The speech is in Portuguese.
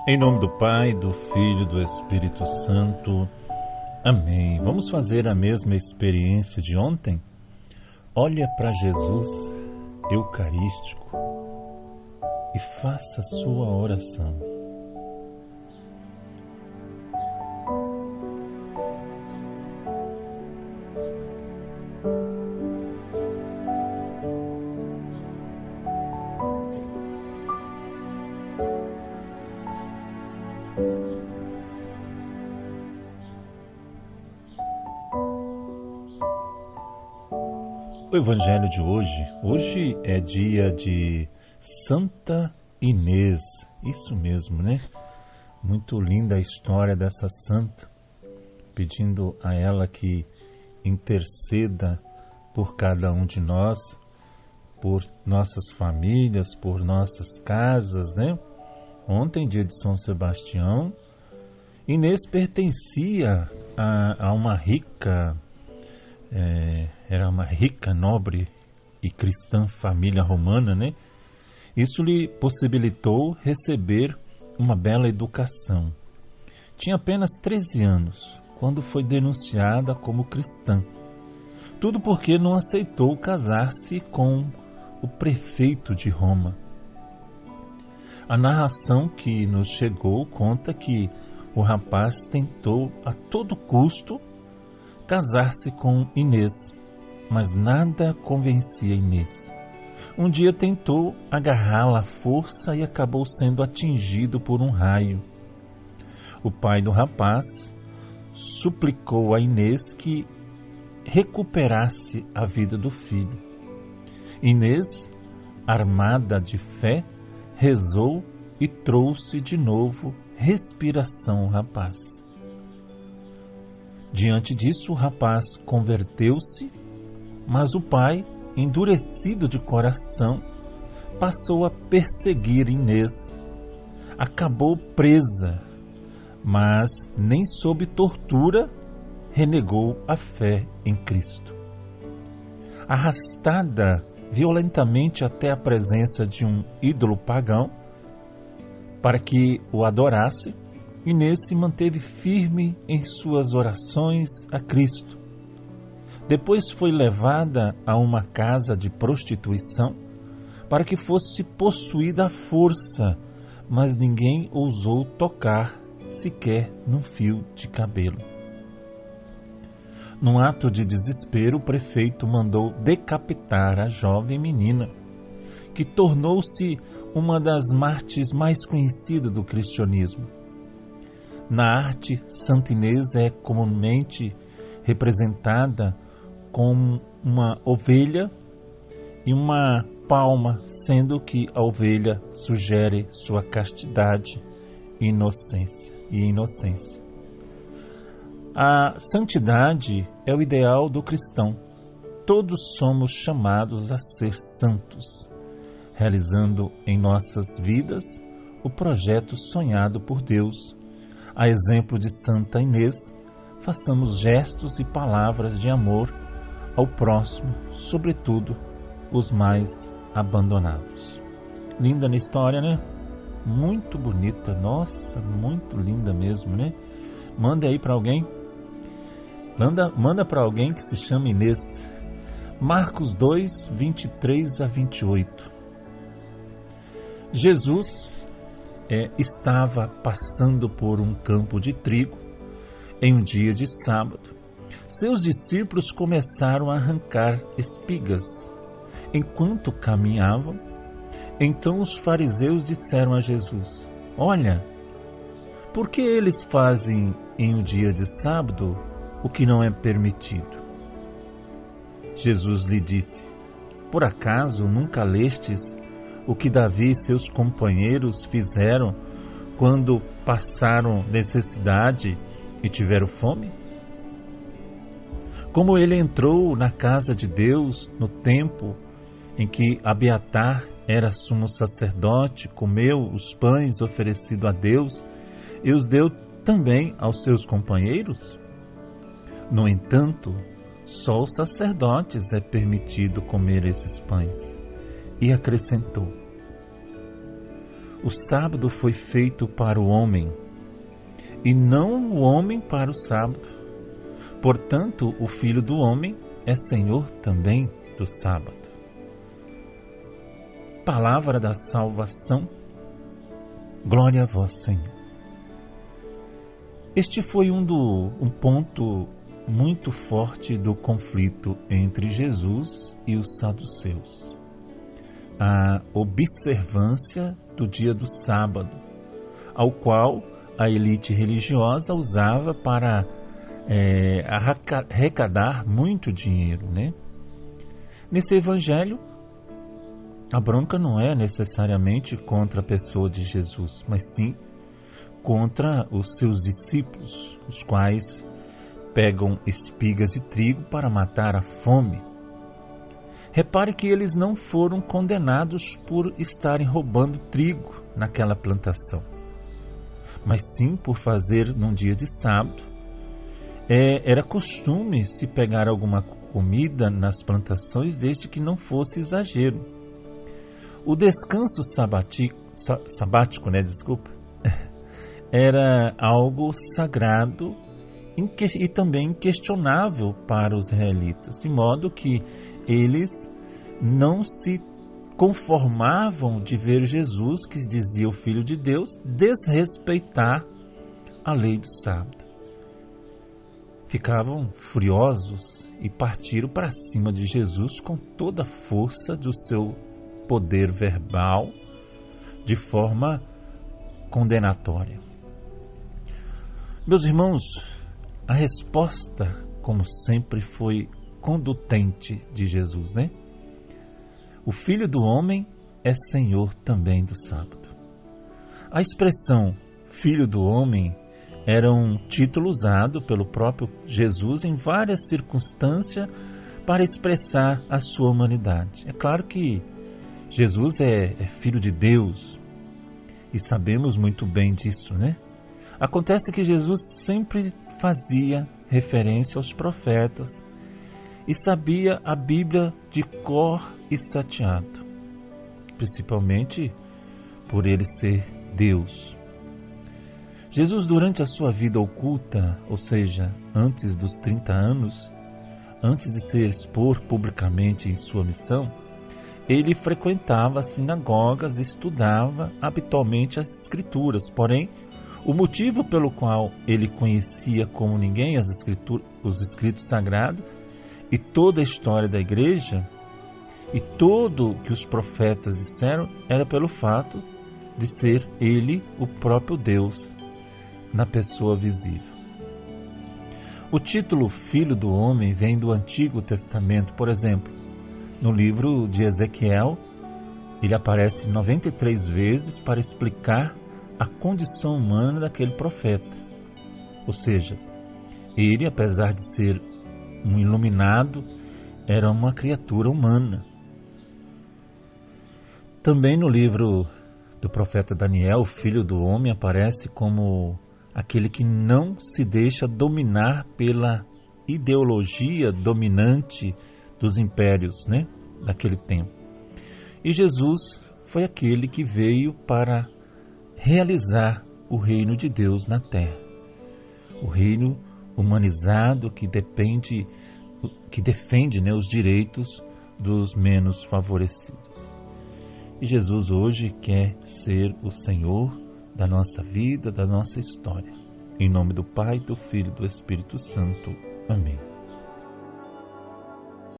Em nome do Pai, do Filho e do Espírito Santo. Amém. Vamos fazer a mesma experiência de ontem? Olha para Jesus Eucarístico e faça a sua oração. O Evangelho de hoje é dia de Santa Inês, isso mesmo, né? Muito linda a história dessa santa, pedindo a ela que interceda por cada um de nós, por nossas famílias, por nossas casas, né? Ontem, dia de São Sebastião, Inês pertencia a uma rica era uma rica, nobre e cristã família romana, né? Isso lhe possibilitou receber uma bela educação. Tinha apenas 13 anos quando foi denunciada como cristã. Tudo porque não aceitou casar-se com o prefeito de Roma. A narração que nos chegou conta que o rapaz tentou a todo custo casar-se com Inês, mas nada convencia Inês. Um dia tentou agarrá-la à força e acabou sendo atingido por um raio. O pai do rapaz suplicou a Inês que recuperasse a vida do filho. Inês, armada de fé, rezou e trouxe de novo respiração ao rapaz. Diante disso, o rapaz converteu-se, mas o pai, endurecido de coração, passou a perseguir Inês. Acabou presa, mas nem sob tortura renegou a fé em Cristo. Arrastada violentamente até a presença de um ídolo pagão, para que o adorasse, Inês se manteve firme em suas orações a Cristo. Depois foi levada a uma casa de prostituição para que fosse possuída à força, mas ninguém ousou tocar sequer num fio de cabelo. Num ato de desespero, o prefeito mandou decapitar a jovem menina, que tornou-se uma das mártires mais conhecidas do cristianismo. Na arte, Santa Inês é comumente representada com uma ovelha e uma palma, sendo que a ovelha sugere sua castidade e inocência. A santidade é o ideal do cristão. Todos somos chamados a ser santos, realizando em nossas vidas o projeto sonhado por Deus. A exemplo de Santa Inês, façamos gestos e palavras de amor ao próximo, sobretudo os mais abandonados. Linda na história, né? Muito bonita, nossa, muito linda mesmo, né? Manda aí para alguém. Manda para alguém que se chama Inês. Marcos 2, 23 a 28. Jesus estava passando por um campo de trigo em um dia de sábado. Seus discípulos começaram a arrancar espigas enquanto caminhavam. Então os fariseus disseram a Jesus: Olha, por que eles fazem em um dia de sábado o que não é permitido? Jesus lhe disse: Por acaso nunca lestes o que Davi e seus companheiros fizeram quando passaram necessidade e tiveram fome? Como ele entrou na casa de Deus no tempo em que Abiatar era sumo sacerdote, comeu os pães oferecidos a Deus e os deu também aos seus companheiros? No entanto, só aos sacerdotes é permitido comer esses pães. E acrescentou: O sábado foi feito para o homem, e não o homem para o sábado. Portanto, o Filho do Homem é Senhor também do sábado. Palavra da salvação, glória a vós, Senhor. Este foi um ponto muito forte do conflito entre Jesus e os saduceus. A observância do dia do sábado, ao qual a elite religiosa usava para arrecadar muito dinheiro, né? Nesse evangelho, a bronca não é necessariamente contra a pessoa de Jesus, mas sim contra os seus discípulos, os quais pegam espigas de trigo para matar a fome. Repare que eles não foram condenados por estarem roubando trigo naquela plantação, mas sim por fazer num dia de sábado. Era costume se pegar alguma comida nas plantações desde que não fosse exagero. O descanso sabático, era algo sagrado e também inquestionável para os israelitas, de modo que eles não se conformavam de ver Jesus, que dizia o Filho de Deus, desrespeitar a lei do sábado. Ficavam furiosos e partiram para cima de Jesus com toda a força do seu poder verbal, de forma condenatória. Meus irmãos, a resposta, como sempre, foi condutente de Jesus, né? O Filho do Homem é Senhor também do sábado. A expressão Filho do Homem era um título usado pelo próprio Jesus em várias circunstâncias para expressar a sua humanidade. É claro que Jesus é Filho de Deus e sabemos muito bem disso, né? Acontece que Jesus sempre fazia referência aos profetas e sabia a Bíblia de cor e salteado, principalmente por ele ser Deus. Jesus, durante a sua vida oculta, ou seja, antes dos 30 anos, antes de se expor publicamente em sua missão, ele frequentava as sinagogas e estudava habitualmente as Escrituras. Porém, o motivo pelo qual ele conhecia como ninguém os escritos sagrados e toda a história da igreja e tudo que os profetas disseram era pelo fato de ser ele o próprio Deus na pessoa visível. O título Filho do Homem vem do Antigo Testamento. Por exemplo, no livro de Ezequiel, ele aparece 93 vezes para explicar a condição humana daquele profeta. Ou seja, ele, apesar de ser um iluminado, era uma criatura humana. Também no livro do profeta Daniel, o Filho do Homem aparece como aquele que não se deixa dominar pela ideologia dominante dos impérios, né, daquele tempo. E Jesus foi aquele que veio para realizar o reino de Deus na terra. O reino humanizado que defende, né, os direitos dos menos favorecidos. E Jesus hoje quer ser o Senhor da nossa vida, da nossa história. Em nome do Pai, do Filho e do Espírito Santo. Amém.